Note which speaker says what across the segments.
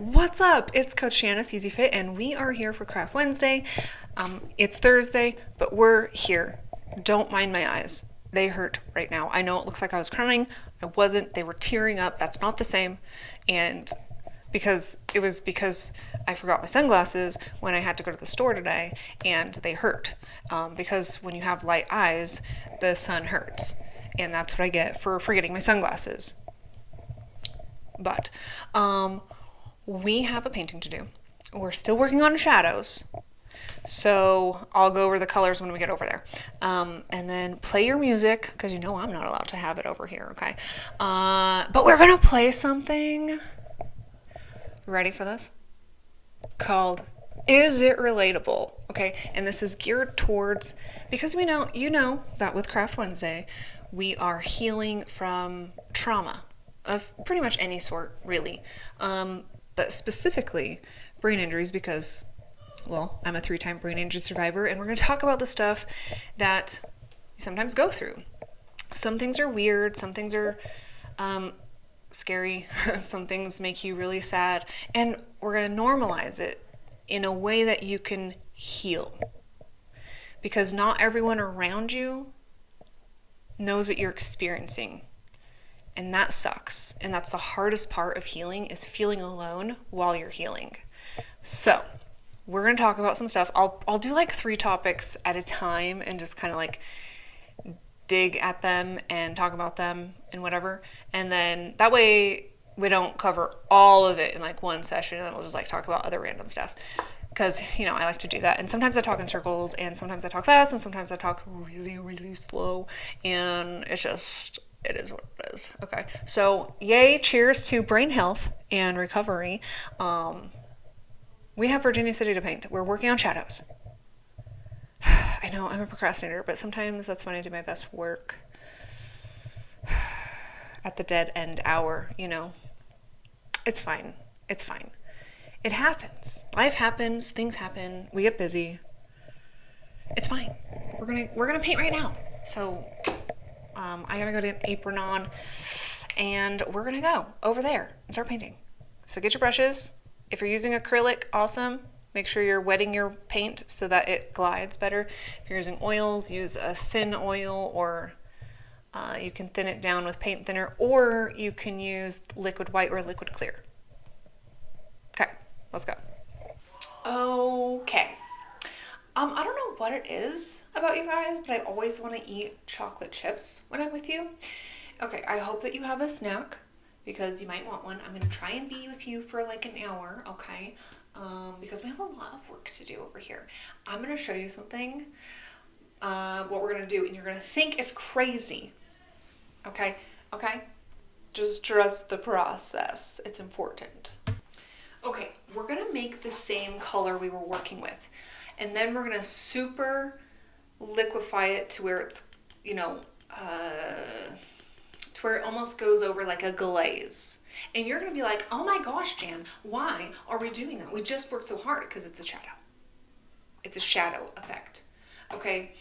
Speaker 1: What's up? It's Coach Janice, Easy Fit, and we are here for Craft Wednesday. It's Thursday, but we're here. Don't mind my eyes. They hurt right now. I know it looks like I was crying. I wasn't. They were tearing up. That's not the same. And because I forgot my sunglasses when I had to go to the store today, and they hurt. Because when you have light eyes, the sun hurts. And that's what I get for forgetting my sunglasses. But we have a painting to do. We're still working on shadows. So I'll go over the colors when we get over there. And then play your music, because you know I'm not allowed to have it over here, okay? But we're going to play something. Ready for this? Called Is It Relatable? Okay, and this is geared towards, because you know that with Craft Wednesday, we are healing from trauma of pretty much any sort, really. But specifically brain injuries because, well, I'm a 3-time brain injury survivor, and we're going to talk about the stuff that you sometimes go through. Some things are weird, some things are scary, some things make you really sad, and we're going to normalize it in a way that you can heal. Because not everyone around you knows what you're experiencing. And that sucks. And that's the hardest part of healing, is feeling alone while you're healing. So we're going to talk about some stuff. I'll do like 3 topics at a time and just kind of like dig at them and talk about them and whatever. And then that way we don't cover all of it in like one session, and then we'll just like talk about other random stuff. Because, I like to do that. And sometimes I talk in circles, and sometimes I talk fast, and sometimes I talk really, really slow. And it is what it is. Okay. So, yay, cheers to brain health and recovery. We have Virginia City to paint. We're working on shadows. I know I'm a procrastinator, but sometimes that's when I do my best work. At the dead end hour, It's fine. It's fine. It happens. Life happens. Things happen. We get busy. It's fine. We're gonna paint right now. So I gotta go to an apron on, and we're gonna go over there and start painting. So get your brushes. If you're using acrylic, awesome. Make sure you're wetting your paint so that it glides better. If you're using oils, use a thin oil, or you can thin it down with paint thinner, or you can use liquid white or liquid clear. Okay, let's go. Okay. I don't know what it is about you guys, but I always want to eat chocolate chips when I'm with you. Okay, I hope that you have a snack, because you might want one. I'm going to try and be with you for like an hour, okay? Because we have a lot of work to do over here. I'm going to show you something, what we're going to do, and you're going to think it's crazy. Okay? Okay? Just trust the process. It's important. Okay, we're going to make the same color we were working with. And then we're going to super liquefy it to where it's, to where it almost goes over like a glaze. And you're going to be like, oh my gosh, Jan, why are we doing that? We just worked so hard, because it's a shadow. It's a shadow effect. Okay,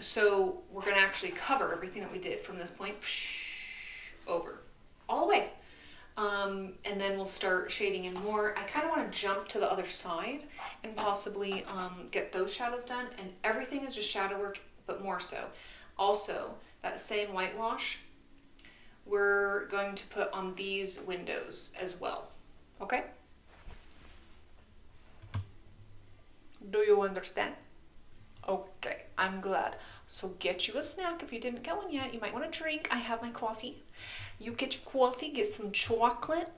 Speaker 1: so we're going to actually cover everything that we did from this point over, all the way. And then we'll start shading in more. I kind of want to jump to the other side and possibly get those shadows done. And everything is just shadow work, but more so. Also, that same whitewash, we're going to put on these windows as well. Okay? Do you understand? Okay, I'm glad. So get you a snack. If you didn't get one yet, you might want to drink. I have my coffee. You get your coffee, get some chocolate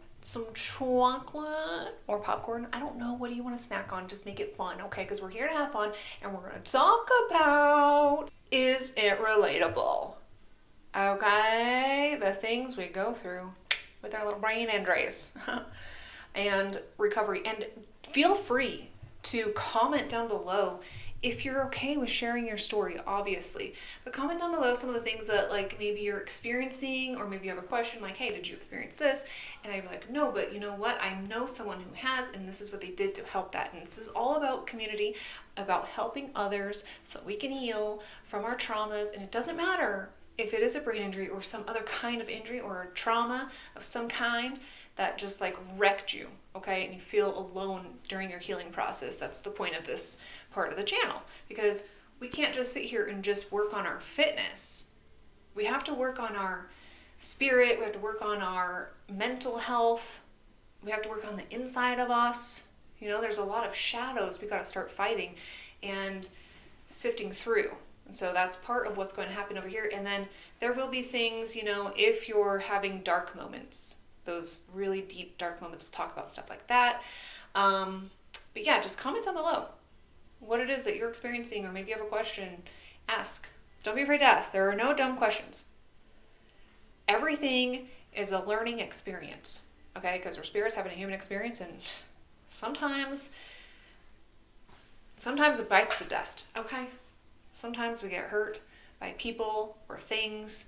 Speaker 1: or popcorn. I don't know. What do you want to snack on? Just make it fun, okay? Because we're here to have fun, and we're going to talk about, is it relatable? Okay? The things we go through with our little brain injuries and recovery. And feel free to comment down below if you're okay with sharing your story, obviously. But comment down below some of the things that like maybe you're experiencing, or maybe you have a question like, hey, did you experience this? And I'd be like, no, but you know what? I know someone who has, and this is what they did to help that. And this is all about community, about helping others so we can heal from our traumas. And it doesn't matter if it is a brain injury or some other kind of injury or a trauma of some kind. that just like wrecked you, okay? And you feel alone during your healing process. That's the point of this part of the channel, because we can't just sit here and just work on our fitness. We have to work on our spirit. We have to work on our mental health. We have to work on the inside of us. You know, there's a lot of shadows we got to start fighting and sifting through. And so that's part of what's going to happen over here. And then there will be things, you know, if you're having dark moments, those really deep dark moments, we'll talk about stuff like that. But yeah, just comment down below what it is that you're experiencing, or maybe you have a question, ask. Don't be afraid to ask. There are no dumb questions. Everything is a learning experience, okay? Because our spirit's having a human experience, and sometimes it bites the dust, okay? Sometimes we get hurt by people or things,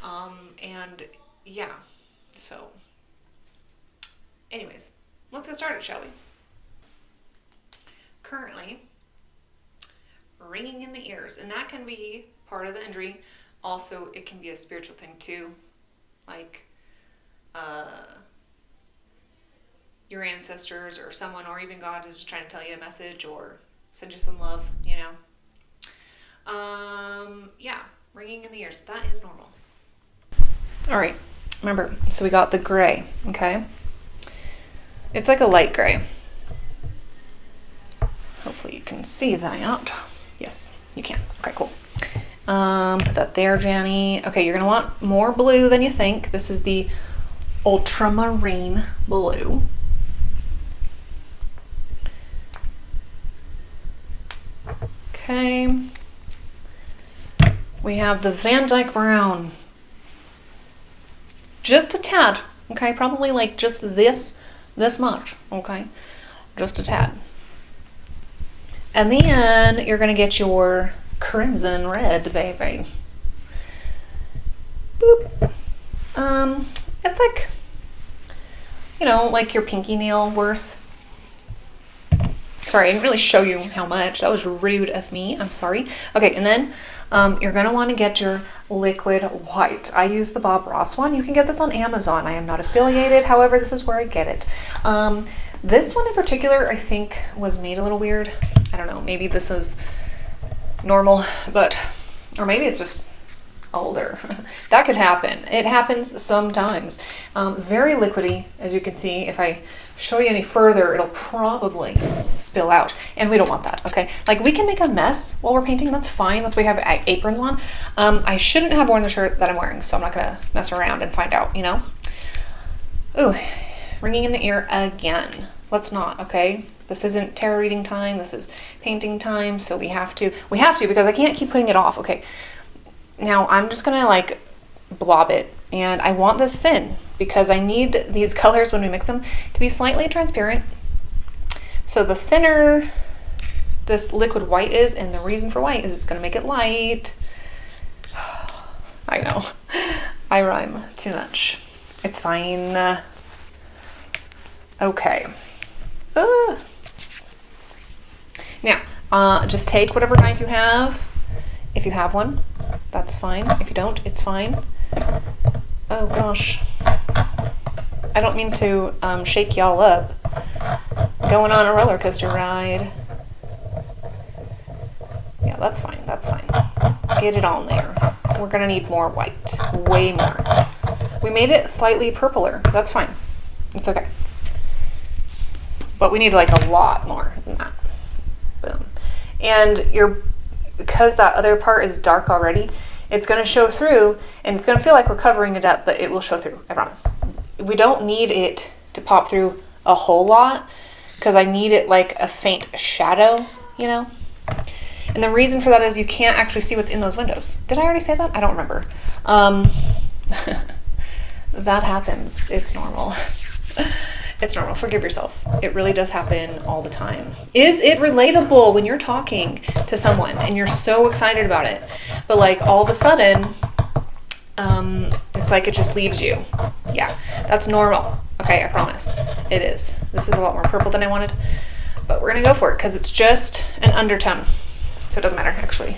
Speaker 1: and yeah, so anyways, let's get started, shall we? Currently, ringing in the ears, and that can be part of the injury. Also, it can be a spiritual thing too, like your ancestors or someone, or even God is just trying to tell you a message or send you some love, you know. Yeah, ringing in the ears, that is normal. All right, remember, so we got the gray, okay? It's like a light gray. Hopefully you can see that. Yes, you can. Okay, cool. Put that there, Janny. Okay, you're gonna want more blue than you think. This is the ultramarine blue. Okay. We have the Van Dyke brown. Just a tad, okay? Probably like just this much, okay? Just a tad. And then you're gonna get your crimson red, baby. Boop. It's like, you know, like your pinky nail worth. Sorry, I didn't really show you how much. That was rude of me. I'm sorry. Okay, and then you're going to want to get your liquid white. I use the Bob Ross one. You can get this on Amazon. I am not affiliated. However, this is where I get it. This one in particular, I think, was made a little weird. I don't know. Maybe this is normal, but, or maybe it's just older. That could happen. It happens sometimes. Very liquidy, as you can see. If I show you any further, it'll probably spill out, and we don't want that, okay? Like, we can make a mess while we're painting. That's fine. That's why we have aprons on. I shouldn't have worn the shirt that I'm wearing, so I'm not gonna mess around and find out, you know? Ooh, ringing in the ear again. Let's not, okay? This isn't tarot reading time. This is painting time, so we have to because I can't keep putting it off, okay? Now, I'm just gonna like blob it, and I want this thin because I need these colors when we mix them to be slightly transparent. So the thinner this liquid white is, and the reason for white is it's gonna make it light. I know, I rhyme too much. It's fine. Okay. Now, just take whatever knife you have. If you have one, that's fine. If you don't, it's fine. Oh gosh. I don't mean to shake y'all up. Going on a roller coaster ride. Yeah, that's fine. That's fine. Get it on there. We're gonna need more white. Way more. We made it slightly purpler. That's fine. It's okay. But we need like a lot more than that. Boom. And because that other part is dark already, it's going to show through, and it's going to feel like we're covering it up, but it will show through, I promise. We don't need it to pop through a whole lot, because I need it like a faint shadow, you know? And the reason for that is you can't actually see what's in those windows. Did I already say that? I don't remember. That happens. It's normal. It's normal. Forgive yourself. It really does happen all the time. Is it relatable when you're talking to someone and you're so excited about it, but like all of a sudden, it's like it just leaves you? Yeah, that's normal. Okay, I promise. It is. This is a lot more purple than I wanted, but we're gonna go for it because it's just an undertone, so it doesn't matter actually.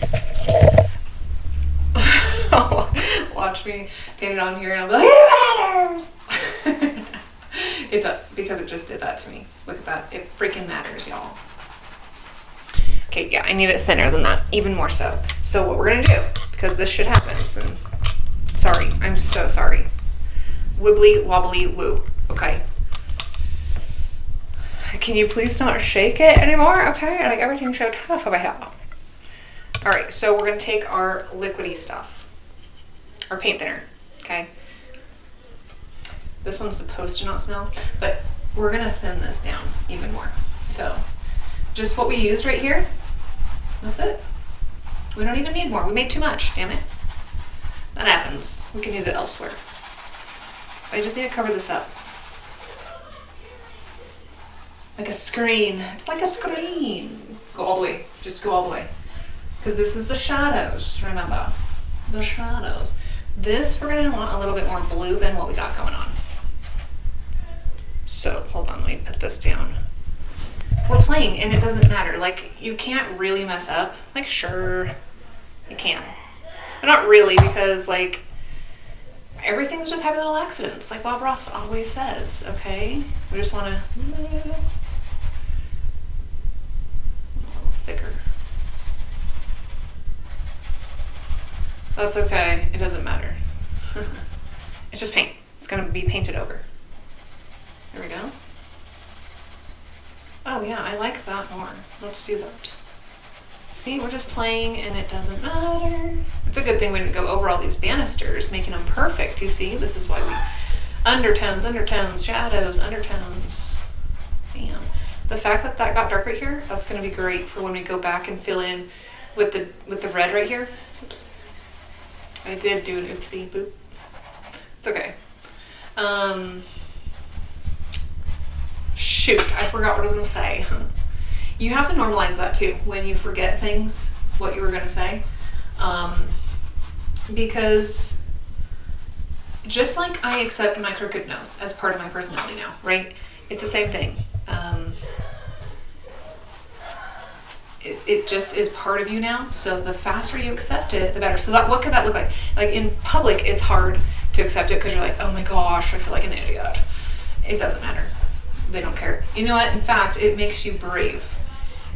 Speaker 1: Watch me paint it on here and I'll be like, it matters. It does, because it just did that to me. Look at that. It freaking matters, y'all. Okay, yeah, I need it thinner than that, even more so. So what we're gonna do, because this shit happens, and sorry, I'm so sorry. Wibbly wobbly woo, okay? Can you please not shake it anymore, okay? Like, everything's so tough over here. All right, so we're gonna take our liquidy stuff, our paint thinner, okay? This one's supposed to not smell, but we're gonna thin this down even more. So just what we used right here, that's it. We don't even need more. We made too much, damn it. That happens. We can use it elsewhere. I just need to cover this up. Like a screen. It's like a screen. Go all the way. Just go all the way. Because this is the shadows, remember? The shadows. This, we're going to want a little bit more blue than what we got going on. So, hold on, let me put this down. We're playing, and it doesn't matter. Like, you can't really mess up. Like, sure, you can. But not really, because, like, everything's just happy little accidents, like Bob Ross always says, okay? We just want to... a little thicker. That's okay. It doesn't matter. It's just paint. It's going to be painted over. There we go. Oh yeah, I like that more. Let's do that. See, we're just playing and it doesn't matter. It's a good thing we didn't go over all these banisters, making them perfect. You see, this is why we... Undertones, shadows, undertones. Bam. The fact that that got dark right here, that's going to be great for when we go back and fill in with the red right here. Oops. I did do an oopsie boop. It's okay. Shoot, I forgot what I was going to say. You have to normalize that too, when you forget things, what you were going to say. Because just like I accept my crooked nose as part of my personality now, right? It's the same thing. It just is part of you now. So the faster you accept it, the better. So that, what could that look like? Like in public, it's hard to accept it because you're like, oh my gosh, I feel like an idiot. It doesn't matter. They don't care. You know what? In fact, it makes you brave.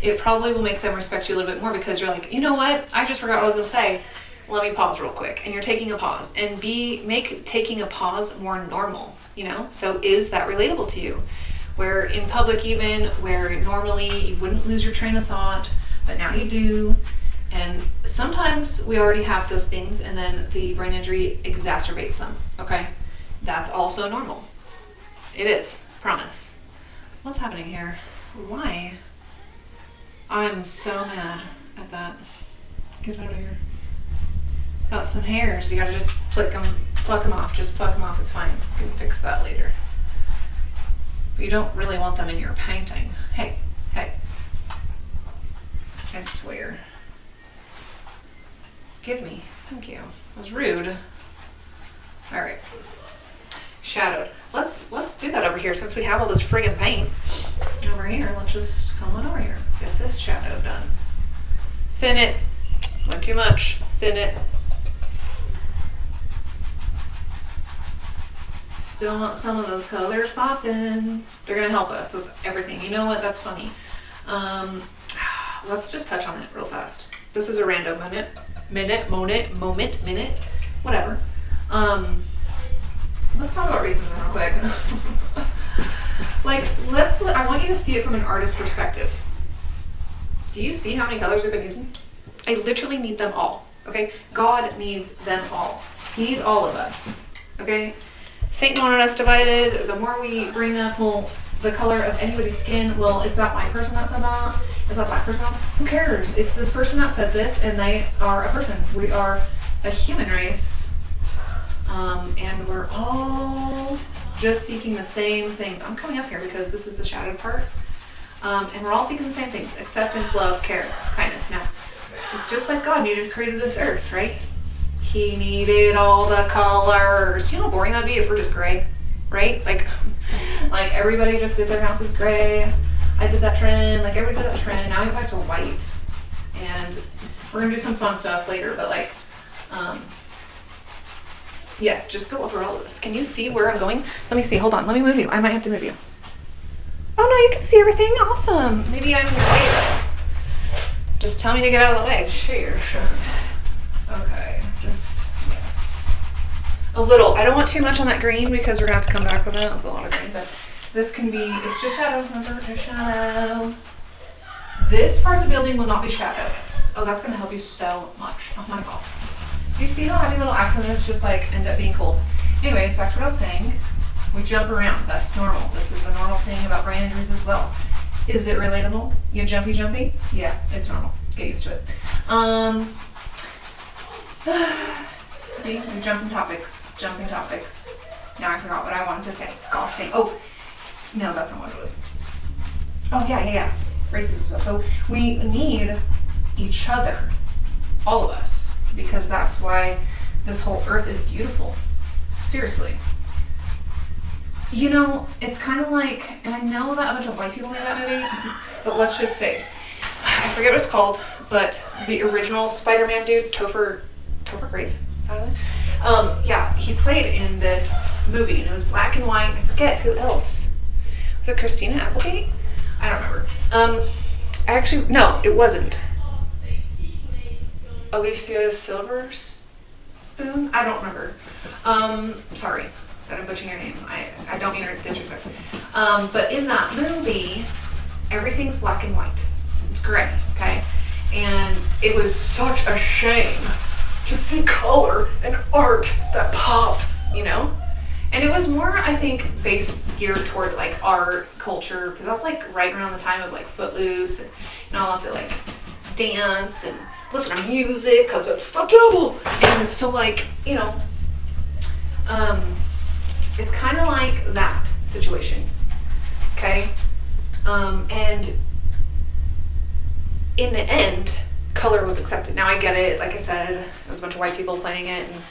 Speaker 1: It probably will make them respect you a little bit more because you're like, you know what? I just forgot what I was going to say. Let me pause real quick. And you're taking a pause. And make taking a pause more normal, you know? So is that relatable to you? Where in public even, where normally you wouldn't lose your train of thought, but now you do. And sometimes we already have those things and then the brain injury exacerbates them, okay? That's also normal. It is, promise. What's happening here? Why? I'm so mad at that. Get out of here. Got some hairs. You gotta just pluck them off. Just pluck them off. It's fine. You can fix that later. But you don't really want them in your painting. Hey, hey. I swear. Give me. Thank you. That was rude. All right. Shadowed. Let's do that over here since we have all this friggin' paint over here. Let's just come on over here. Let's get this shadow done. Thin it. Went too much. Thin it. Still want some of those colors popping. They're gonna help us with everything. You know what? That's funny. Let's just touch on it real fast. This is a random minute, whatever. Let's talk about racism real quick. Like, I want you to see it from an artist's perspective. Do you see how many colors we've been using? I literally need them all, okay? God needs them all. He needs all of us, okay? Satan wanted us divided. The more we bring up, well, the color of anybody's skin, well, it's not my person that said that. It's not that person. Who cares? It's this person that said this, and they are a person. We are a human race. And we're all just seeking the same things. I'm coming up here because this is the shadowed part. And we're all seeking the same things. Acceptance, love, care, kindness. Now, just like God needed created this earth, right? He needed all the colors. You know how boring that'd be if we're just gray, right? Like everybody just did their houses gray. I did that trend. Like everybody did that trend. Now we back to white. And we're going to do some fun stuff later, but like, Yes, just go over all of this. Can you see where I'm going? Let me see. Hold on. Let me move you. I might have to move you. Oh no, you can see everything. Awesome. Maybe I'm in the way though. Just tell me to get out of the way. Sure. Okay. Just, yes. A little. I don't want too much on that green because we're going to have to come back with it. With a lot of green. But this can be, it's just shadow. Remember, just shadow. This part of the building will not be shadowed. Oh, that's going to help you so much. Oh my god. Do you see how having little accidents just like end up being cool? Anyways, back to what I was saying. We jump around. That's normal. This is a normal thing about brain injuries as well. Is it relatable? You jumpy? Yeah, it's normal. Get used to it. See, we're jumping topics. Now I forgot what I wanted to say. Gosh dang. Oh, no, that's not what it was. Oh, yeah. Racism stuff. So we need each other, all of us, because that's why this whole earth is beautiful. Seriously. You know, it's kind of like, and I know that a bunch of white people made that movie, but let's just say, I forget what it's called, but the original Spider-Man dude, Topher Grace, is that it? Yeah, he played in this movie, and it was black and white. I forget who else. Was it Christina Applegate? I don't remember. No, it wasn't. Alicia Silverstone? I don't remember. Sorry that I'm butchering your name. I don't mean to disrespect. But in that movie, everything's black and white. It's gray, okay? And it was such a shame to see color and art that pops, you know? And it was more, I think, geared towards like art, culture, because that's like right around the time of like Footloose and all that to like dance and listen to music because it's the devil. And so like, you know, it's kind of like that situation, okay? And in the end, color was accepted. Now I get it, like I said, there was a bunch of white people playing it, and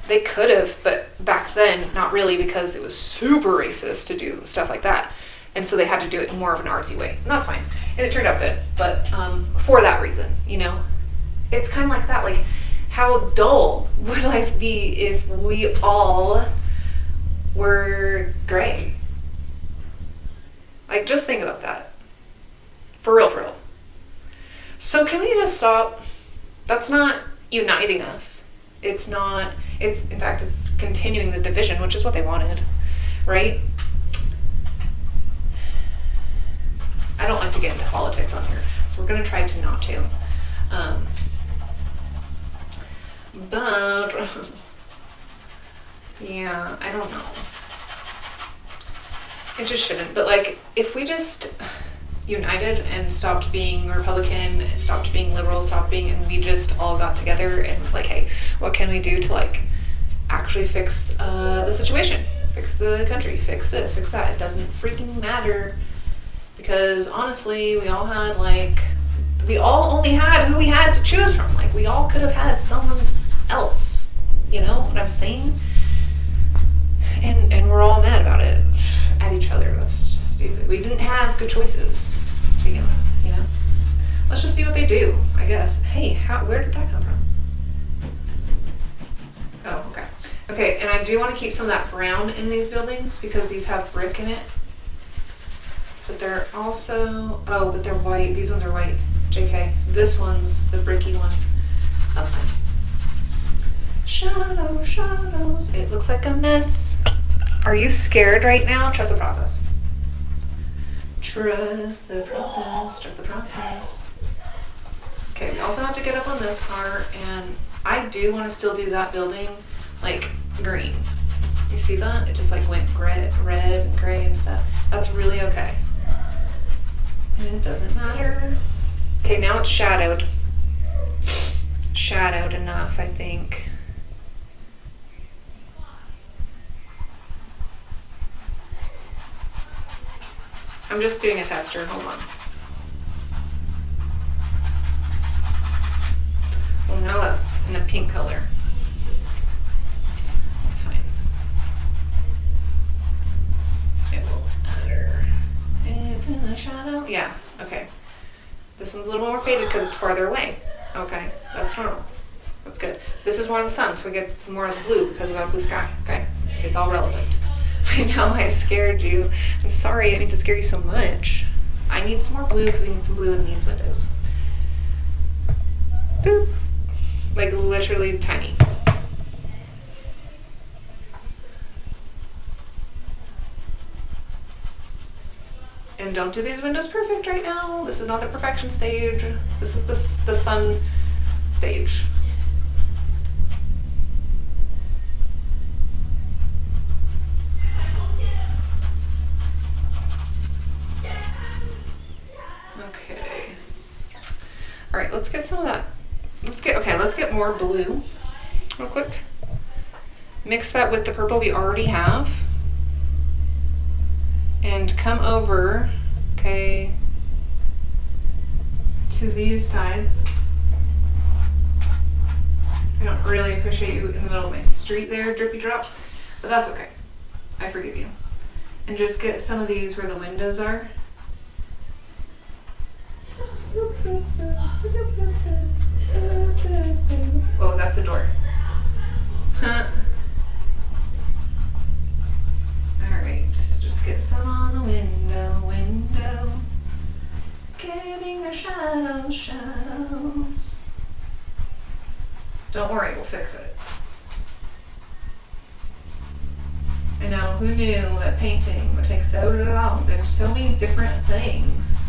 Speaker 1: they could have, but back then, not really, because it was super racist to do stuff like that. And so they had to do it in more of an artsy way. And that's fine. And it turned out good. But for that reason, you know, it's kind of like that. Like, how dull would life be if we all were gray? Like, just think about that. For real. So can we just stop? That's not uniting us. It's not, in fact, it's continuing the division, which is what they wanted, right? I don't like to get into politics on here, so we're going to try to not to. But, yeah, I don't know. It just shouldn't. But, like, if we just united and stopped being Republican, stopped being liberal, and we just all got together and was like, hey, what can we do to, like, actually fix the situation? Fix the country, fix this, fix that. It doesn't freaking matter. Because honestly, we all only had who we had to choose from. Like, we all could have had someone else. You know what I'm saying? And we're all mad about it. At each other. That's just stupid. We didn't have good choices to begin with, you know? Let's just see what they do, I guess. Hey, where did that come from? Oh, okay. Okay, and I do want to keep some of that brown in these buildings because these have brick in it. But they're also, but they're white. These ones are white. JK. This one's the bricky one. That's fine. Shadows. It looks like a mess. Are you scared right now? Trust the process. Trust the process. Okay, we also have to get up on this part, and I do want to still do that building, like, green. You see that? It just, like, went red and gray and stuff. That's really okay. It doesn't matter. Okay, now it's shadowed. Shadowed enough, I think. I'm just doing a tester. Hold on. Well, now that's in a pink color. That's fine. It will matter. It's in the shadow. Yeah, okay. This one's a little more faded because it's farther away. Okay, that's normal. That's good. This is more of the sun, so we get some more of the blue because we got a blue sky. Okay, it's all relevant. I know I scared you. I'm sorry I need to scare you so much. I need some more blue because we need some blue in these windows. Boop. Like literally tiny. And don't do these windows perfect right now. This is not the perfection stage. This is the fun stage. Okay. All right, let's get some of that. Let's get more blue real quick. Mix that with the purple we already have. And come over, okay, to these sides. I don't really appreciate you in the middle of my street there, drippy drop, but that's okay. I forgive you. And just get some of these where the windows are. Oh, that's a door. Alright, just get some on the window. Getting our shadows. Don't worry, we'll fix it. I know, who knew that painting would take so long? There's so many different things.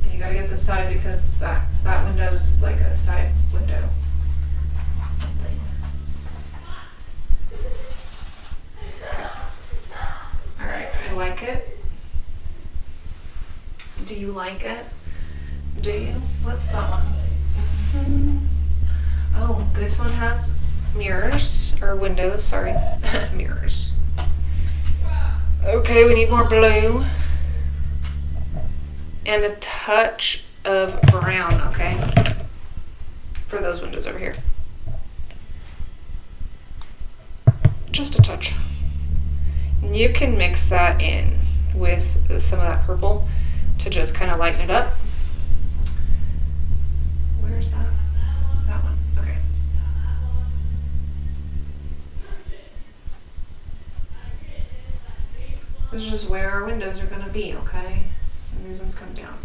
Speaker 1: And you gotta get this side because that window's like a side window. Something. Okay. Alright, I like it. Do you like it? Do you? What's that one? Mm-hmm. Oh, this one has mirrors, or windows, sorry. Mirrors. Okay, we need more blue. And a touch of brown, okay? For those windows over here. Just a touch. And you can mix that in with some of that purple to just kind of lighten it up. Where's that? That one. Okay. This is just where our windows are going to be, okay? And these ones come down.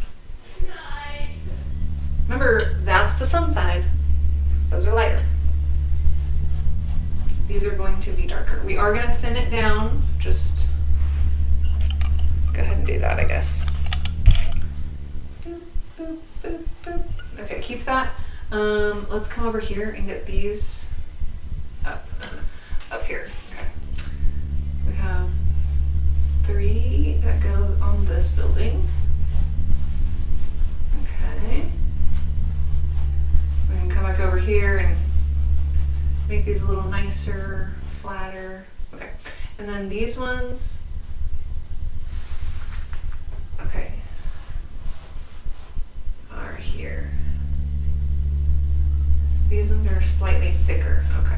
Speaker 1: Remember, that's the sun side. Those are lighter. So these are going to be darker. We are going to thin it down. Just go ahead and do that, I guess. Boop, boop, boop, boop. Okay, keep that. Let's come over here and get these up here. Okay. We have 3 that go on this building. Okay. We can come back over here and make these a little nicer, flatter. Okay. And then these ones. Okay. Are here. These ones are slightly thicker. Okay.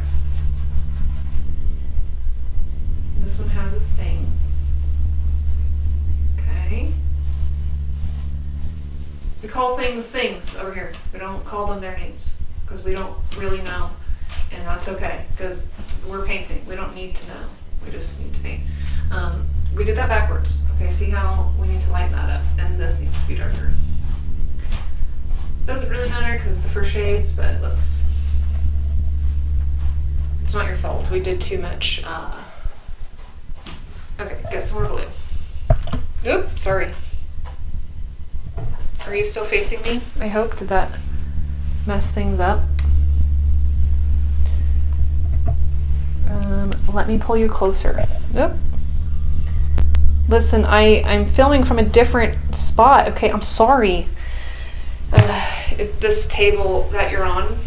Speaker 1: This one has a thing. Okay. We call things things over here. We don't call them their names because we don't really know, and that's okay because we're painting. We don't need to know. We just need to paint. We did that backwards. Okay, see how we need to lighten that up, and this needs to be darker. Doesn't really matter because the first shades, but let's. It's not your fault. We did too much. Okay, get some more blue. Oop, sorry. Are you still facing me? I hope. Did that mess things up? Let me pull you closer. Oop. Listen, I'm filming from a different spot. Okay, I'm sorry. This table that you're on,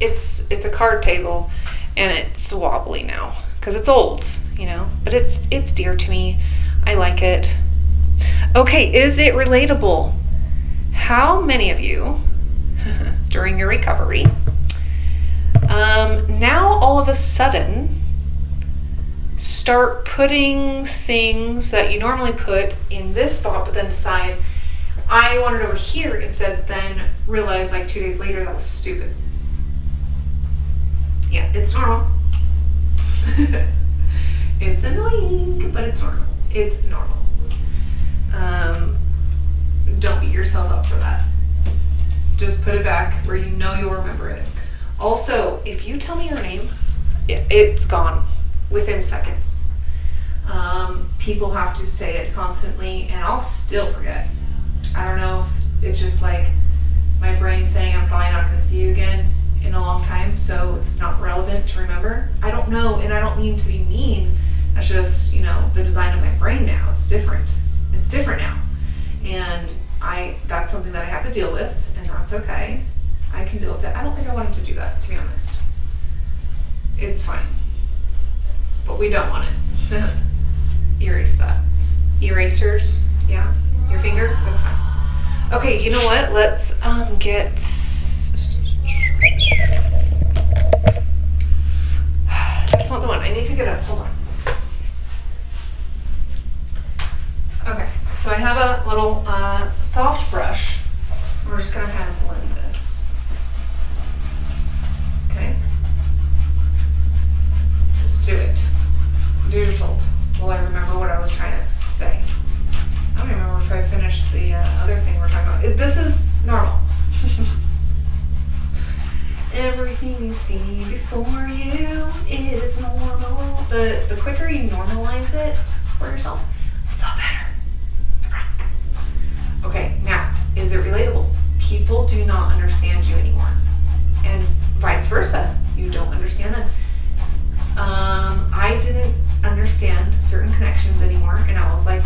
Speaker 1: it's a card table, and it's wobbly now because it's old, you know. But it's dear to me. I like it. Okay, is it relatable? How many of you during your recovery now all of a sudden start putting things that you normally put in this spot but then decide I wanted over here instead, then realized like 2 days later that was stupid. Yeah, it's normal. It's annoying, but it's normal. It's normal. Don't beat yourself up for that. Just put it back where you know you'll remember it. Also, if you tell me your name, it's gone within seconds. People have to say it constantly, and I'll still forget. I don't know if it's just like my brain saying I'm probably not going to see you again in a long time, so it's not relevant to remember. I don't know, and I don't mean to be mean. That's just, the design of my brain now. It's different. It's different now. And that's something that I have to deal with, and that's okay. I can deal with it. I don't think I wanted to do that, to be honest. It's fine. But we don't want it. Erase that. Erasers, yeah. Your finger, that's fine. Okay, you know what? Let's get... That's not the one. I need to get up. Hold on. Okay, so I have a little soft brush. We're just going to kind of blend this. Okay? Just do it. Do as you're told. Will I remember what I was trying to say? I don't remember if I finished the other thing we're talking about. This is normal. Everything you see before you is normal. The quicker you normalize it for yourself, the better. I promise. Okay, now, is it relatable? People do not understand you anymore. And vice versa. You don't understand them. I didn't understand certain connections anymore, and I was like,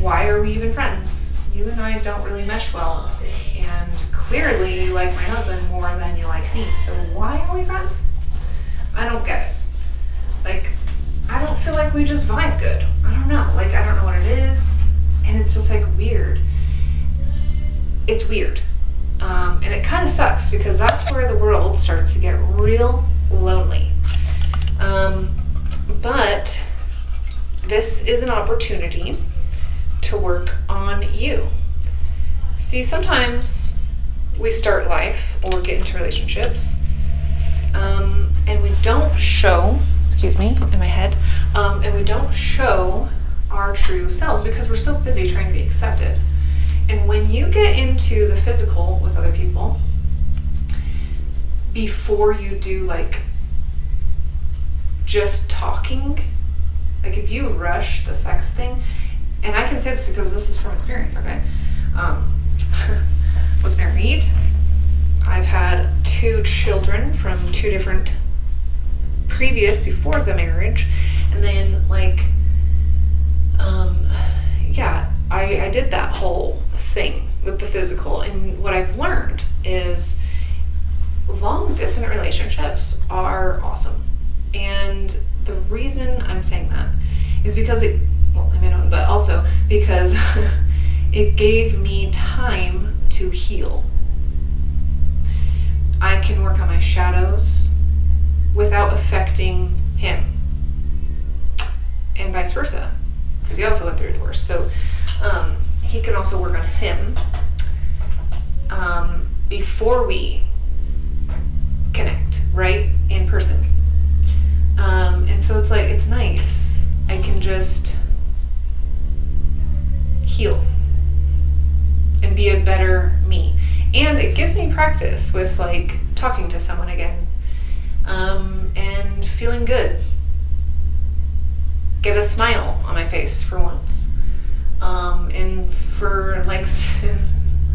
Speaker 1: why are we even friends? You and I don't really mesh well, and clearly you like my husband more than you like me, so why are we friends? I don't get it. Like, I don't feel like we just vibe good. I don't know. Like, I don't know what it is, and it's just like weird. It's weird. And it kind of sucks because that's where the world starts to get real lonely. But this is an opportunity to work on you. See, sometimes we start life or get into relationships, and we don't show, in my head, and we don't show our true selves because we're so busy trying to be accepted. And when you get into the physical with other people, before you do like just talking, like if you rush the sex thing, and I can say this because this is from experience, okay? Was married. I've had 2 children from 2 different before the marriage, and then I did that whole thing with the physical, and what I've learned is long distance relationships are awesome. And the reason I'm saying that is because but also because it gave me time to heal. I can work on my shadows without affecting him, and vice versa, because he also went through a divorce. So he can also work on him before we connect, right, in person. And so it's like, it's nice. I can just heal and be a better me. And it gives me practice with like talking to someone again, and feeling good. Get a smile on my face for once. And for like,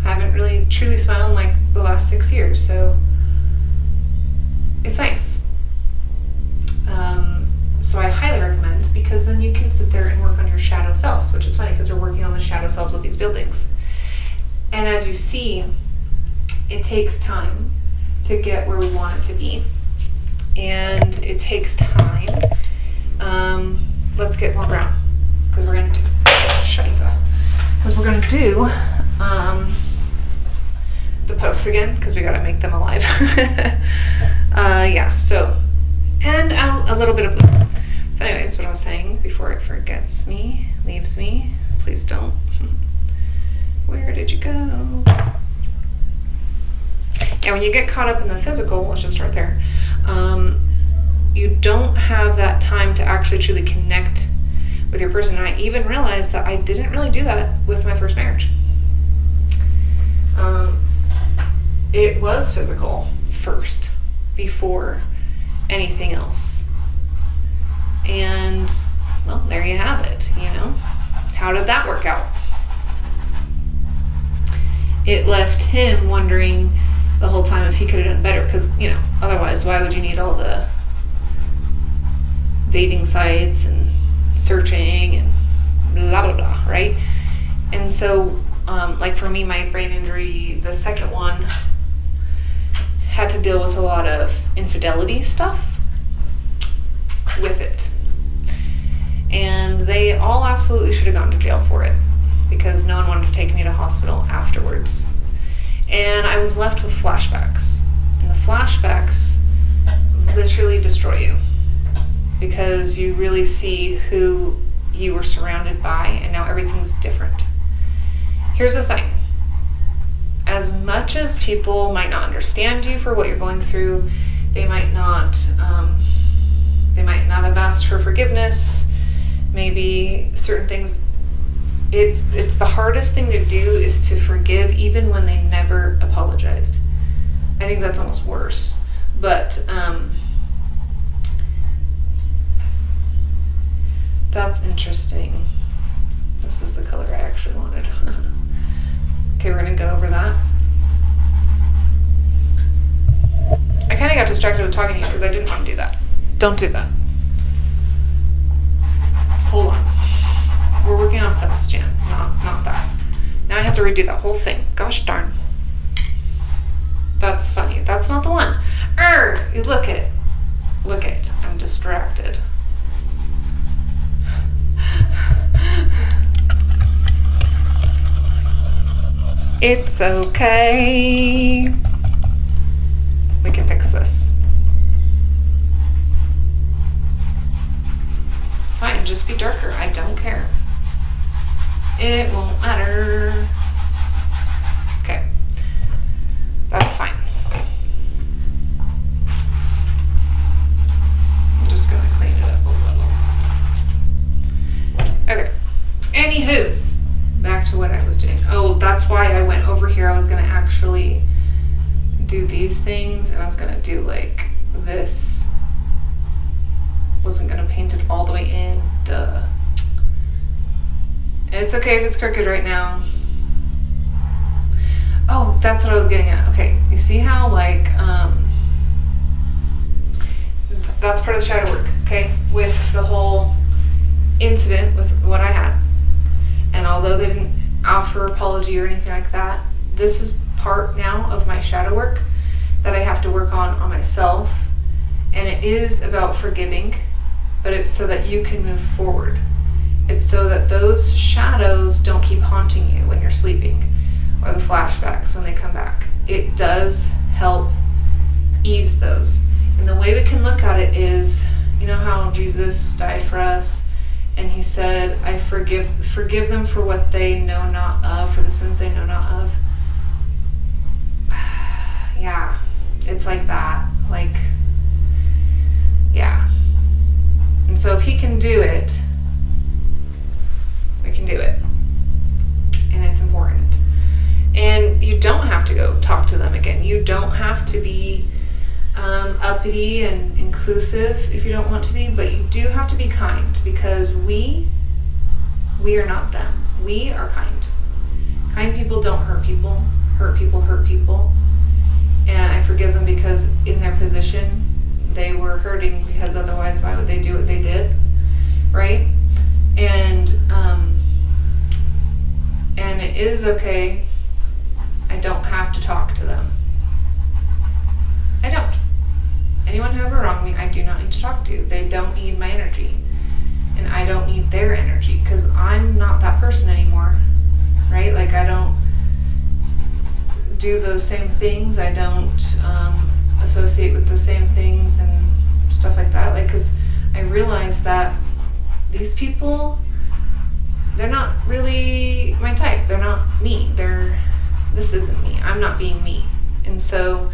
Speaker 1: haven't really truly smiled in like the last 6 years, so it's nice. So I highly recommend, because then you can sit there and work on your shadow selves, which is funny because we're working on the shadow selves of these buildings. And as you see, it takes time to get where we want it to be. And it takes time. Let's get more brown, because we're going to do the posts again, because we got to make them alive. So, and a little bit of blue. So anyways, what I was saying before it leaves me, please don't. Where did you go? Yeah, when you get caught up in the physical, let's just start there. You don't have that time to actually truly connect with your person. And I even realized that I didn't really do that with my first marriage. It was physical first before anything else. And, well, there you have it, you know. How did that work out? It left him wondering the whole time if he could have done better, because, you know, otherwise, why would you need all the dating sites and searching and blah, blah, blah, right? And so, like for me, my brain injury, the second one, had to deal with a lot of infidelity stuff with it. And they all absolutely should have gone to jail for it, because no one wanted to take me to hospital afterwards. And I was left with flashbacks. And the flashbacks literally destroy you, because you really see who you were surrounded by, and now everything's different. Here's the thing. As much as people might not understand you for what you're going through, they might not have asked for forgiveness, maybe certain things, it's the hardest thing to do is to forgive even when they never apologized. I think that's almost worse. But that's interesting. This is the color I actually wanted. Okay, we're gonna go over that. I kind of got distracted with talking to you because I didn't want to do that. Don't do that. Hold on. We're working on post, Jan, not that. Now I have to redo that whole thing. Gosh darn. That's funny. That's not the one. Look it. Look it. I'm distracted. It's okay. We can fix this. Fine, just be darker. I don't care. It won't matter. Okay. That's fine. I'm just going to clean it up a little. Okay. Anywho, back to what I was doing. Oh, that's why I went over here. I was going to actually do these things, and I was going to do like this. Wasn't going to paint it all the way in. Duh. It's okay if it's crooked right now. Oh, that's what I was getting at. Okay, you see how like that's part of the shadow work, okay? With the whole incident with what I had. And although they didn't offer apology or anything like that, this is part now of my shadow work that I have to work on myself. And it is about forgiving, but it's so that you can move forward. It's so that those shadows don't keep haunting you when you're sleeping, or the flashbacks when they come back. It does help ease those. And the way we can look at it is, you know how Jesus died for us, and he said, I forgive them for what they know not of, for the sins they know not of. Yeah, it's like that. Like, yeah. And so if he can do it, we can do it. And it's important. And you don't have to go talk to them again. You don't have to be uppity and inclusive if you don't want to be, but you do have to be kind, because we are not them. We are kind. Kind people don't hurt people. Hurt people hurt people. And I forgive them because in their position, they were hurting, because otherwise why would they do what they did, right? And it is okay. I don't have to talk to them. I don't. Anyone who ever wronged me, I do not need to talk to. They don't need my energy, and I don't need their energy, because I'm not that person anymore, right? Like, I don't do those same things. I don't associate with the same things and stuff like that. Like, because I realize that these people, they're not really my type. They're not me. This isn't me. I'm not being me. And so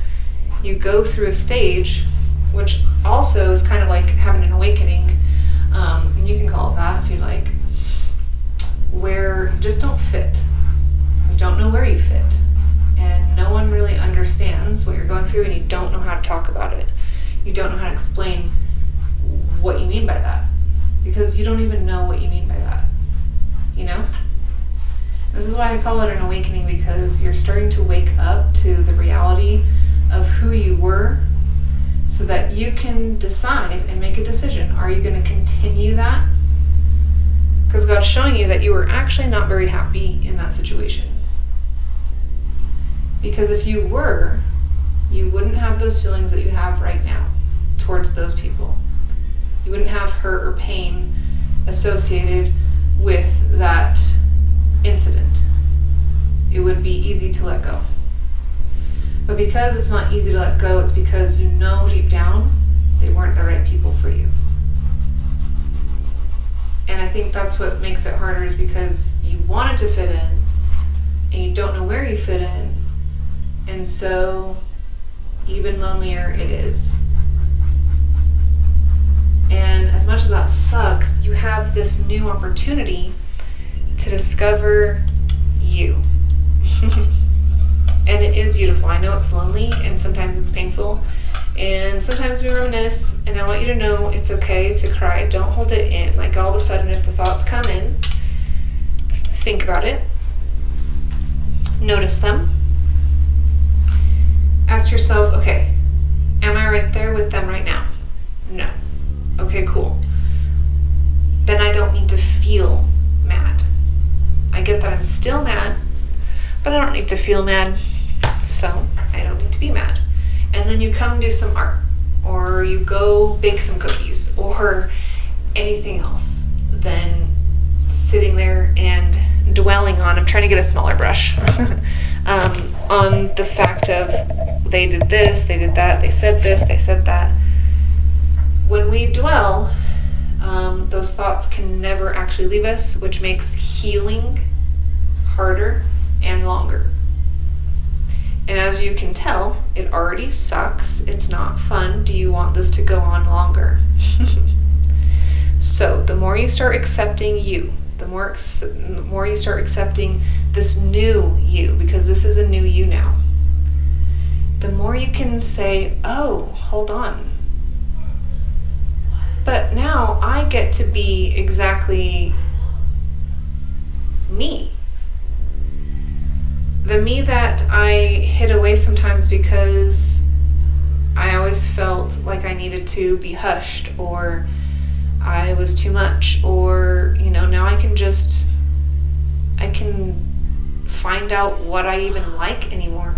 Speaker 1: you go through a stage, which also is kind of like having an awakening, and you can call it that if you like, where you just don't fit. You don't know where you fit. And no one really understands what you're going through, and you don't know how to talk about it. You don't know how to explain what you mean by that, because you don't even know what you mean by that. You know? This is why I call it an awakening, because you're starting to wake up to the reality of who you were, so that you can decide and make a decision. Are you going to continue that? Because God's showing you that you were actually not very happy in that situation. Because if you were, you wouldn't have those feelings that you have right now towards those people. You wouldn't have hurt or pain associated with that incident. It would be easy to let go. But because it's not easy to let go, it's because you know deep down they weren't the right people for you. And I think that's what makes it harder, is because you wanted to fit in and you don't know where you fit in. And so even lonelier it is. And as much as that sucks, you have this new opportunity to discover you. And it is beautiful. I know it's lonely, and sometimes it's painful, and sometimes we reminisce, and I want you to know it's okay to cry. Don't hold it in. Like, all of a sudden, if the thoughts come in, think about it. Notice them. Ask yourself, okay, am I right there with them right now? No. Okay, cool. Then I don't need to feel mad. I get that I'm still mad, but I don't need to feel mad, so I don't need to be mad. And then you come do some art, or you go bake some cookies, or anything else than sitting there and dwelling on, I'm trying to get a smaller brush, on the fact of they did this, they did that, they said this, they said that. When we dwell, those thoughts can never actually leave us, which makes healing harder and longer. And as you can tell, it already sucks. It's not fun. Do you want this to go on longer? So the more you start accepting you, the more you start accepting this new you, because this is a new you now, the more you can say, oh, hold on. But now I get to be exactly me. The me that I hid away sometimes because I always felt like I needed to be hushed, or I was too much, or, now I can find out what I even like anymore.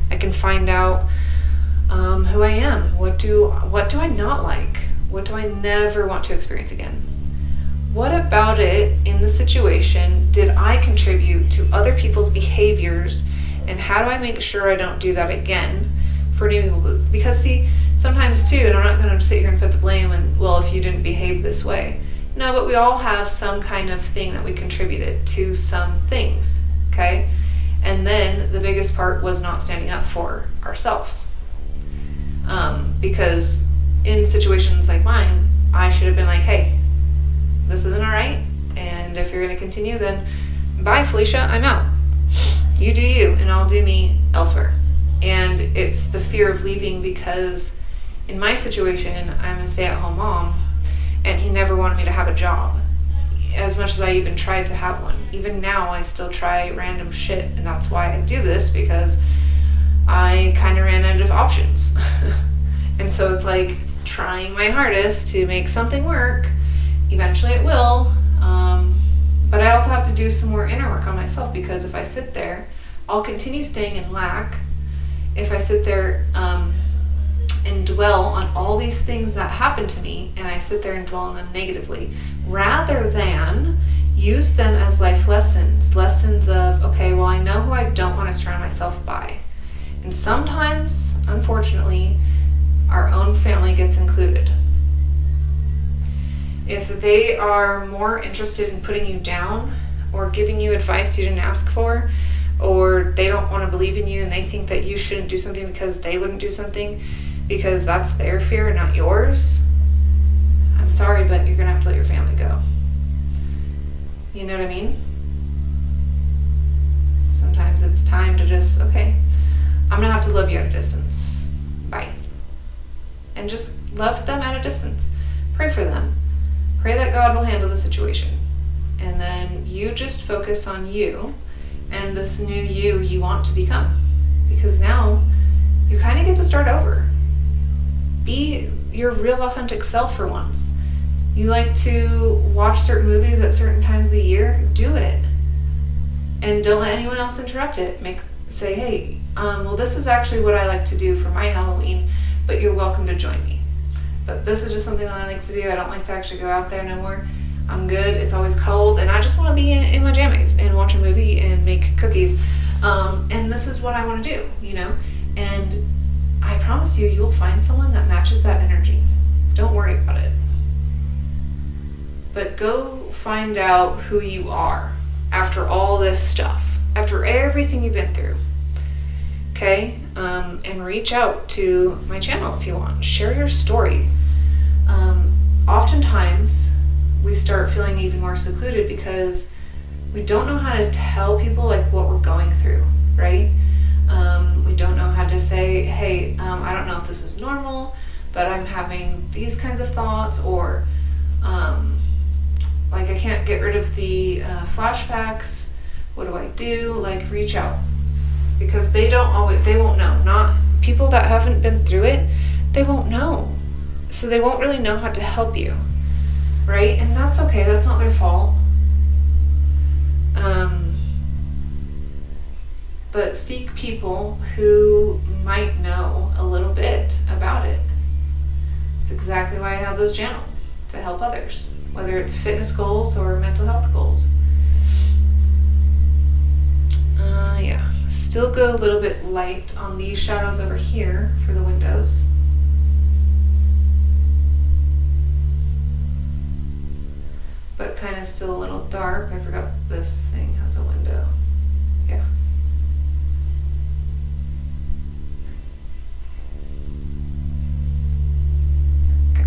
Speaker 1: I can find out who I am. What do I not like? What do I never want to experience again? What about it in the situation did I contribute to other people's behaviors, and how do I make sure I don't do that again for new people? Because see, sometimes too, and I'm not going to sit here and put the blame and, well, if you didn't behave this way. No, but we all have some kind of thing that we contributed to some things, okay? And then the biggest part was not standing up for ourselves. Because in situations like mine, I should have been like, hey, this isn't all right, and if you're going to continue, then bye, Felicia, I'm out. You do you, and I'll do me elsewhere. And it's the fear of leaving, because in my situation, I'm a stay-at-home mom, and he never wanted me to have a job, as much as I even tried to have one. Even now, I still try random shit, and that's why I do this, because I kind of ran out of options. And so it's like trying my hardest to make something work. Eventually it will, but I also have to do some more inner work on myself, because if I sit there, I'll continue staying in lack. If I sit there and dwell on all these things that happen to me, and I sit there and dwell on them negatively, rather than use them as life lessons of, okay, well, I know who I don't want to surround myself by. And sometimes, unfortunately, our own family gets included. If they are more interested in putting you down or giving you advice you didn't ask for, or they don't want to believe in you and they think that you shouldn't do something because they wouldn't do something because that's their fear and not yours, I'm sorry, but you're going to have to let your family go. You know what I mean? Sometimes it's time to just, okay, I'm going to have to love you at a distance. Bye. And just love them at a distance. Pray for them. Pray that God will handle the situation. And then you just focus on you and this new you want to become. Because now you kind of get to start over. Be your real authentic self for once. You like to watch certain movies at certain times of the year, do it. And don't let anyone else interrupt it. Say, hey, well, this is actually what I like to do for my Halloween, but you're welcome to join me. But this is just something that I like to do. I don't like to actually go out there no more. I'm good. It's always cold, and I just want to be in my jammies and watch a movie and make cookies. And this is what I want to do, you know? And I promise you, you'll find someone that matches that energy. Don't worry about it. But go find out who you are after all this stuff, after everything you've been through. Okay? And reach out to my channel if you want. Share your story. Oftentimes, we start feeling even more secluded because we don't know how to tell people like what we're going through, right? We don't know how to say, hey, I don't know if this is normal, but I'm having these kinds of thoughts, or like I can't get rid of the flashbacks. What do I do? Like, reach out, because they won't know. Not people that haven't been through it, they won't know. So they won't really know how to help you. Right? And that's okay. That's not their fault. But seek people who might know a little bit about it. It's exactly why I have those channels, to help others, whether it's fitness goals or mental health goals. Yeah. Still go a little bit light on these shadows over here for the windows. But kind of still a little dark. I forgot this thing has a window. Yeah. Okay.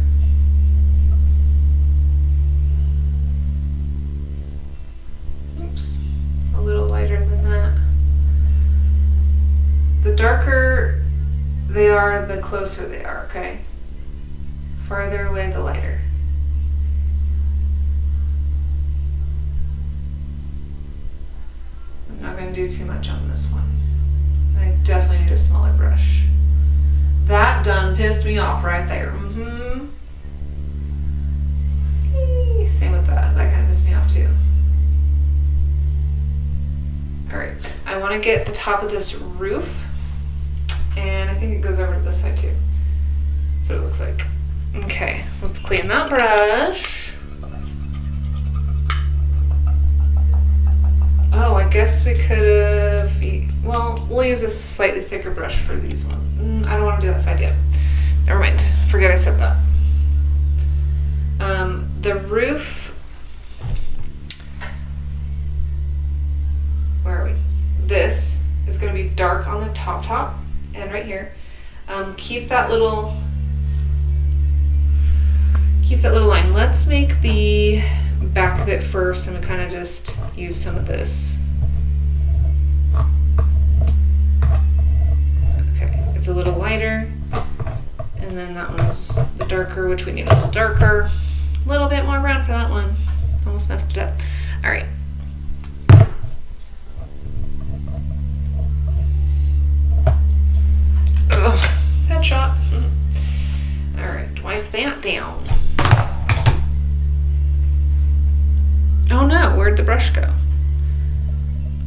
Speaker 1: Oops. A little lighter than that. The darker they are, the closer they are, okay? Farther away, the lighter. I'm not going to do too much on this one. I definitely need a smaller brush. That done pissed me off right there. Same with that. That kind of pissed me off too. Alright, I want to get the top of this roof, and I think it goes over to this side too. That's what it looks like. Okay, let's clean that brush. Oh, I guess we could have, well, we'll use a slightly thicker brush for these ones. I don't want to do that side yet. Never mind. Forget I said that. The roof, where are we? This is going to be dark on the top and right here. Keep that little line. Let's make the back of it first, and we kind of just use some of this. Okay, it's a little lighter, and then that one's the darker, which we need a little darker. A little bit more brown for that one. Almost messed it up. All right. Ugh, headshot. All right, wipe that down. Oh no, where'd the brush go?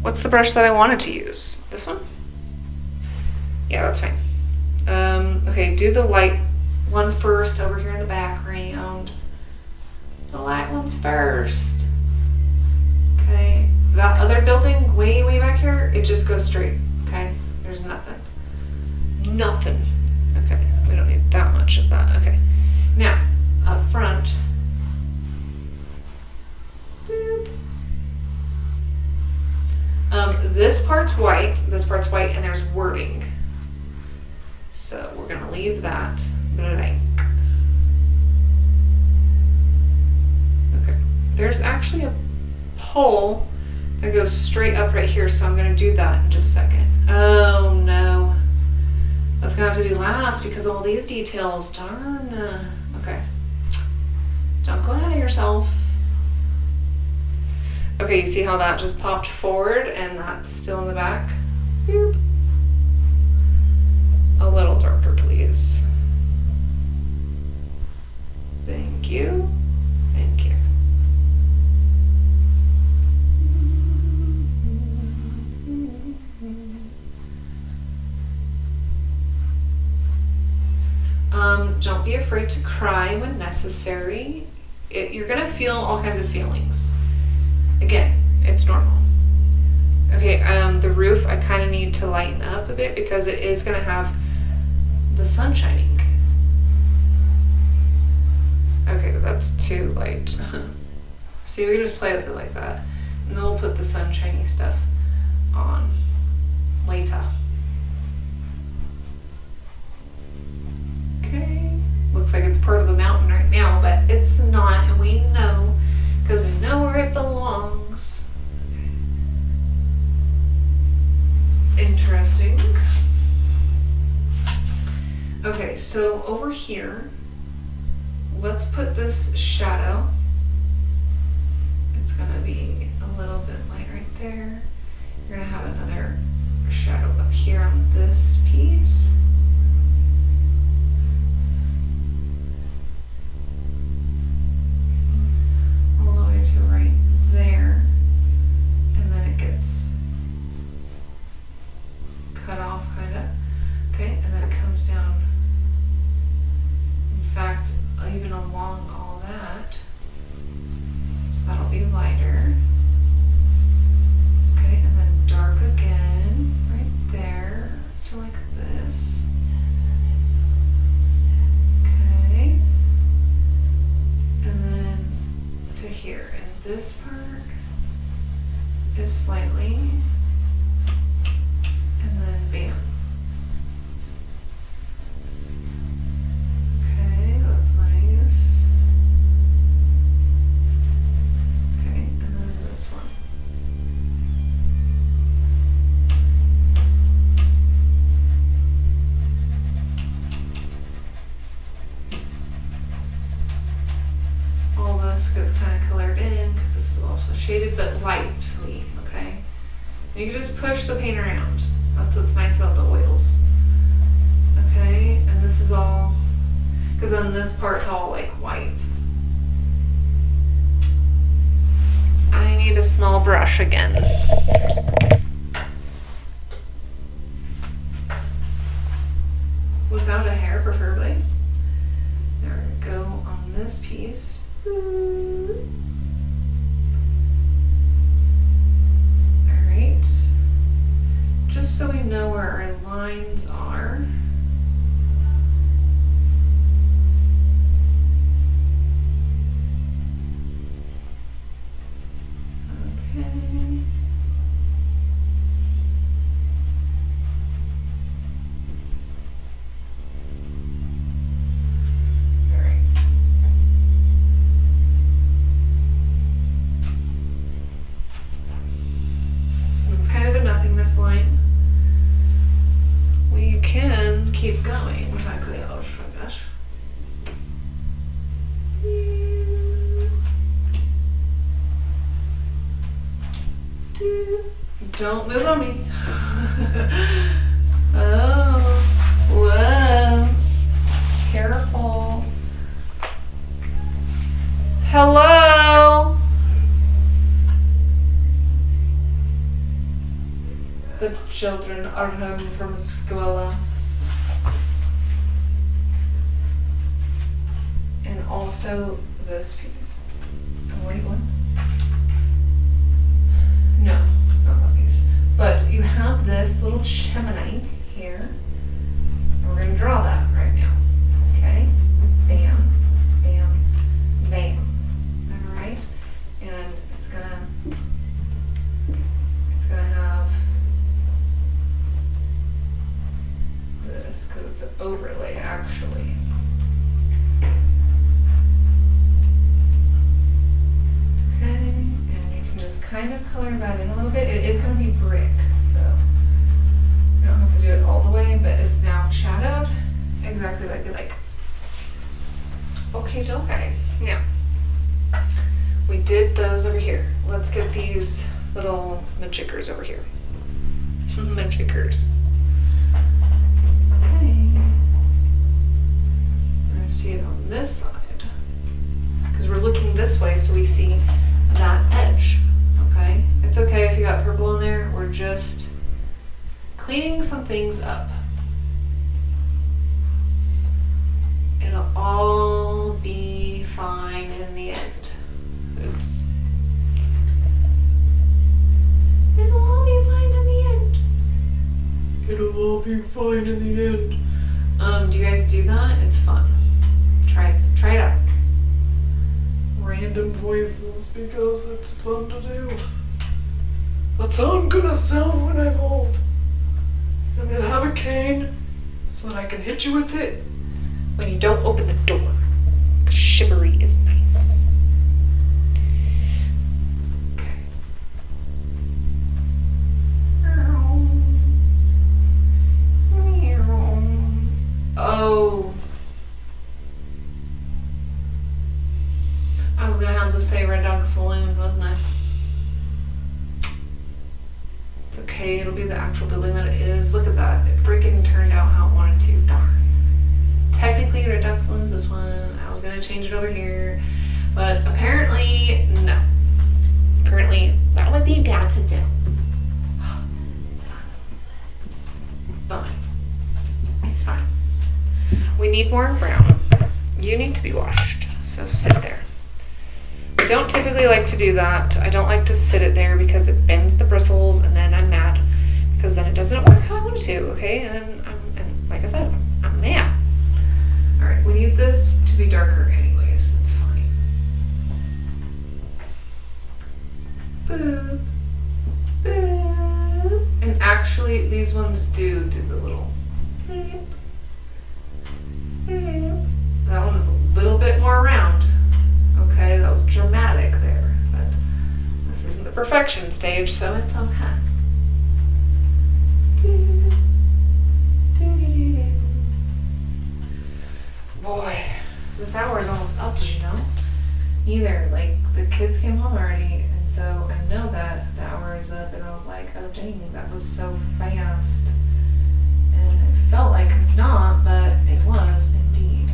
Speaker 1: What's the brush that I wanted to use? This one? Yeah, that's fine. Okay, do the light one first over here in the background. The light ones first. Okay, that other building way back here, it just goes straight, okay? There's nothing. Nothing. Okay, we don't need that much of that. Okay, now, up front, This part's white, and there's wording. So we're gonna leave that blank. Okay, there's actually a pole that goes straight up right here, so I'm gonna do that in just a second. Oh no. That's gonna have to be last because of all these details, darn. Okay. Don't go ahead of yourself. Okay, you see how that just popped forward and that's still in the back? Boop. A little darker, please. Thank you. Thank you. Don't be afraid to cry when necessary. You're gonna feel all kinds of feelings. Again, it's normal. Okay, the roof I kind of need to lighten up a bit because it is gonna have the sun shining. Okay, but that's too light. See, we can just play with it like that. And then we'll put the sunshiny stuff on later. Okay, looks like it's part of the mountain right now, but it's not, and we know, because we know where it belongs. Okay. Interesting. Okay, so over here, let's put this shadow. It's gonna be a little bit light right there. You're gonna have another shadow up here on this piece. All the way to right there. And then it gets cut off kinda. Okay, and then it comes down. In fact, even along all that. So that'll be lighter. Okay, and then dark again, right there, to like this. Okay. And then to here. And this part is slightly, and then bam. Okay, that's nice. Okay, and then this one. All this gets kind of colored in because this is also shaded, but lightly, okay? And you can just push the paint around. That's what's nice about the oils. Okay, and this is all, because then this part's all like white. I need a small brush again. Without a hair, preferably. There we go on this piece. Alright. Just so we know where our lines are. Okay. Alright. It's kind of a nothingness line. We can keep going. Oh my gosh. Don't move on me. Oh, whoa. Careful. Hello. The children are home from school. And also this piece. Oh, wait, one. No, not that piece. But you have this little chimney here. And we're going to draw that right now. Okay? Bam, bam, bam. Alright? And it's gonna have overlay actually. Okay, and you can just kind of color that in a little bit. It is going to be brick, so you don't have to do it all the way, but it's now shadowed exactly like we like. Okay. Now, we did those over here. Let's get these little majiggers over here. Majiggers. Okay. We're going to see it on this side. Because we're looking this way so we see that edge. Okay? It's okay if you got purple in there. We're just cleaning some things up. It'll all be fine in the end. Oops. It'll all be fine in the end. It'll all be fine in the end. Do you guys do that? It's fun. Try it out. Random voices because it's fun to do. That's how I'm gonna sound when I'm old. I'm gonna have a cane so that I can hit you with it when you don't open the door. 'Cause chivalry is nice. Okay. Oh. I was gonna have to say Red Dog Saloon, wasn't I? It's okay, it'll be the actual building that it is. Look at that. It freaking turned out how it wanted to. Darn. Technically, Red Dog Saloon is this one. I was gonna change it over here, but apparently, no. Apparently, that would be bad to do. Fine. It's fine. We need more brown. You need to be washed, so sit there. I don't typically like to do that. I don't like to sit it there because it bends the bristles, and then I'm mad because then it doesn't work how I want it to. Okay, and then like I said, I'm mad. All right, we need this to be darker anyways. It's fine. Boop, boop. And actually, these ones do the little. Boop, boop. That one is a little bit more round. Okay, that was dramatic there, but this isn't the perfection stage, so it's okay. Boy, this hour is almost up, did you know? Either, like, the kids came home already, and so I know that the hour is up, and I was like, oh dang, that was so fast. And it felt like not, but it was indeed.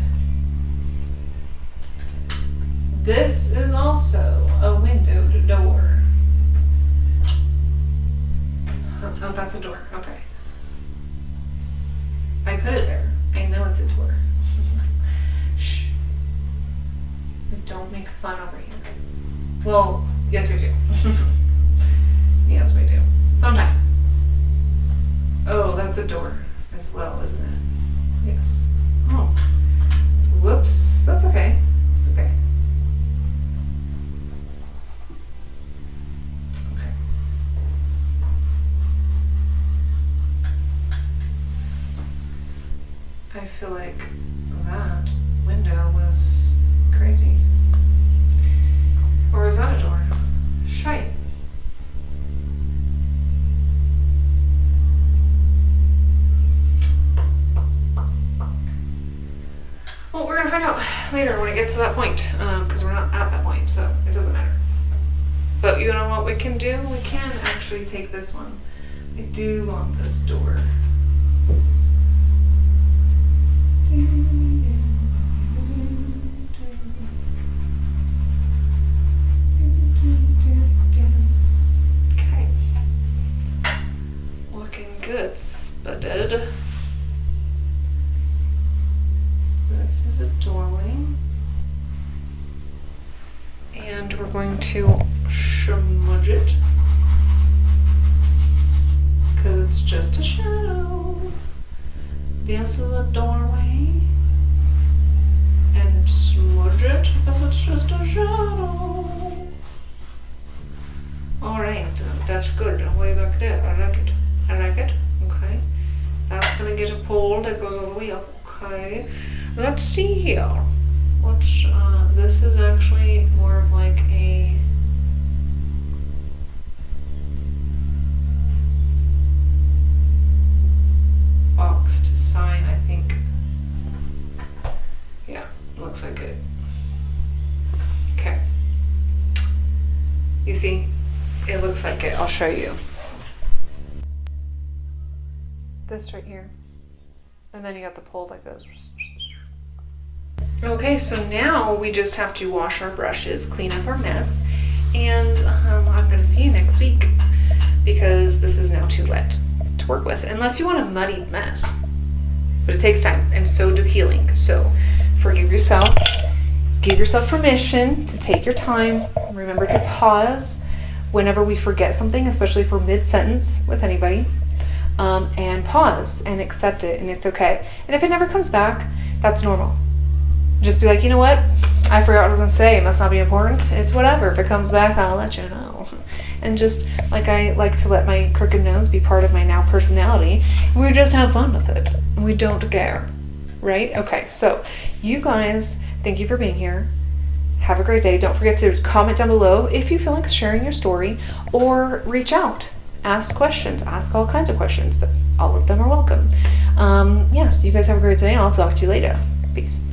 Speaker 1: This is also a window to door. Oh, that's a door. Okay. I put it there. I know it's a door. Shh. Don't make fun over here. Well, yes we do. Yes we do. Sometimes. Oh, that's a door as well, isn't it? Yes. Oh. Whoops. That's okay. It's okay. I feel like that window was crazy. Or is that a door? Shite. Well, we're gonna find out later when it gets to that point, because we're not at that point, so it doesn't matter. But you know what we can do? We can actually take this one. I do want this door. Okay. Looking good, spudded. This is a doorway. And we're going to smudge it. Because it's just a shadow. This is a doorway, and smudge it because it's just a shadow. Alright, that's good. Way back there. I like it. I like it. Okay. That's gonna get a pole that goes all the way up. Okay, let's see here. Let's, this is actually more of like a boxed sign, I think. Yeah, looks like it. Okay. You see, it looks like it. I'll show you. This right here. And then you got the pole that goes. Okay, so now we just have to wash our brushes, clean up our mess, and I'm going to see you next week because this is now too wet to work with, unless you want a muddy mess. But it takes time, and so does healing. So forgive yourself. Give yourself permission to take your time. Remember to pause whenever we forget something, especially if we're mid-sentence with anybody. And pause and accept it, and it's okay. And if it never comes back, that's normal. Just be like, you know what? I forgot what I was going to say. It must not be important. It's whatever. If it comes back, I'll let you know. And just like I like to let my crooked nose be part of my now personality, we just have fun with it. And we don't care. Right? Okay, so you guys, thank you for being here. Have a great day. Don't forget to comment down below if you feel like sharing your story, or reach out. Ask questions. Ask all kinds of questions. All of them are welcome. So you guys have a great day. I'll talk to you later. Peace.